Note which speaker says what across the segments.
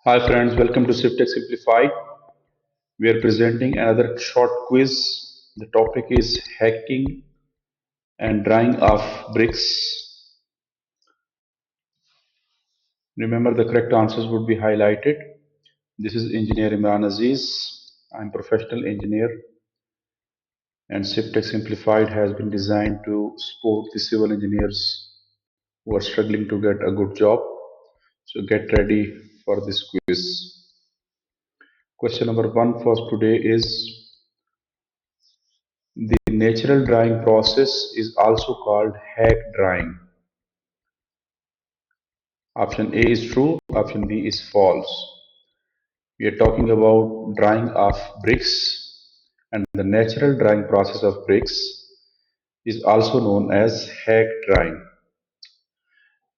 Speaker 1: Hi friends, welcome to CivTech Simplified. We are presenting another short quiz. The topic is hacking and drying of bricks. Remember, the correct answers would be highlighted. This is Engineer Imran Aziz. I'm professional engineer, and CivTech Simplified has been designed to support the civil engineers who are struggling to get a good job. So get ready for this quiz. Question number one for today is: the natural drying process is also called hack drying. Option A is true, option B is false. We are talking about drying of bricks, and the natural drying process of bricks is also known as hack drying.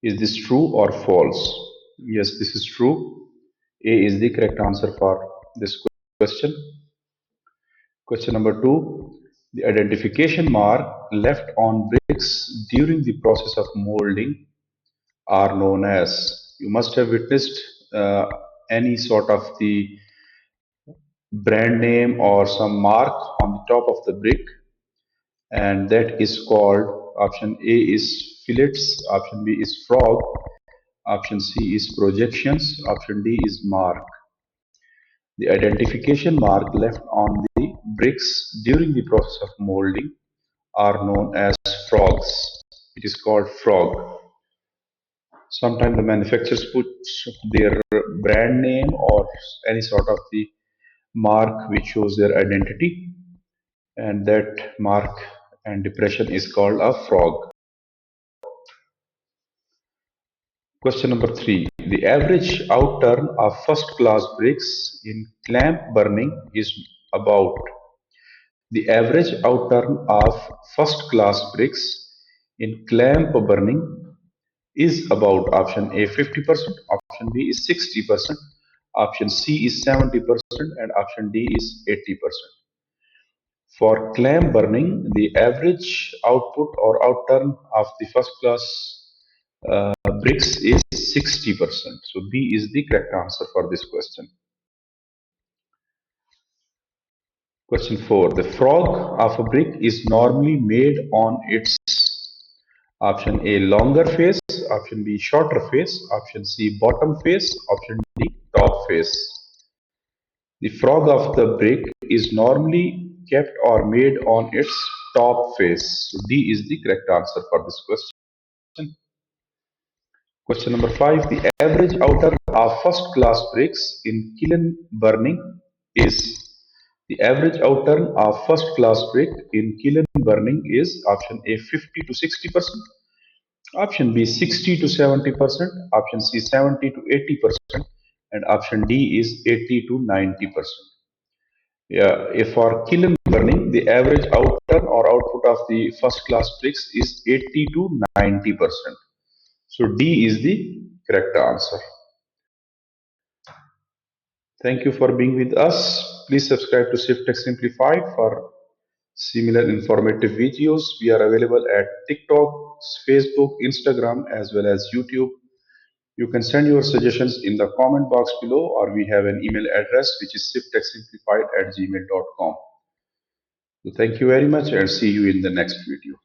Speaker 1: Is this true or false? Yes, this is true. A is the correct answer for this question. Question number two: the identification mark left on bricks during the process of molding are known as. You must have witnessed any sort of the brand name or some mark on the top of the brick, and that is called: option A is fillets, option B is frog, option C is projections, option D is mark. The identification mark left on the bricks during the process of molding are known as frogs. It is called frog. Sometimes the manufacturers put their brand name or any sort of the mark which shows their identity, and that mark and depression is called a frog. Question number three: the average outturn of first class bricks in clamp burning is about. The average outturn of first class bricks in clamp burning is about. Option A 50%, option B is 60%, option C is 70%, and option D is 80%. For clamp burning, the average output or outturn of the first class bricks is 60%. So B is the correct answer for this question. Question 4. The frog of a brick is normally made on its. Option A longer face, option B shorter face, option C bottom face, option D top face. The frog of the brick is normally kept or made on its top face. So D is the correct answer for this question. Question number 5. The average outer of first class bricks in kiln burning is. The average outturn of first class brick in kiln burning is. Option A 50 to 60%, option B 60 to 70%, option C 70 to 80%, and option D is 80 to 90%. Yeah, if for kiln burning, the average outturn or output of the first class bricks is 80 to 90%. So D is the correct answer. Thank you for being with us. Please subscribe to CivTech Simplified for similar informative videos. We are available at TikTok, Facebook, Instagram, as well as YouTube. You can send your suggestions in the comment box below, or we have an email address which is civtechsimplified@gmail.com. So thank you very much and see you in the next video.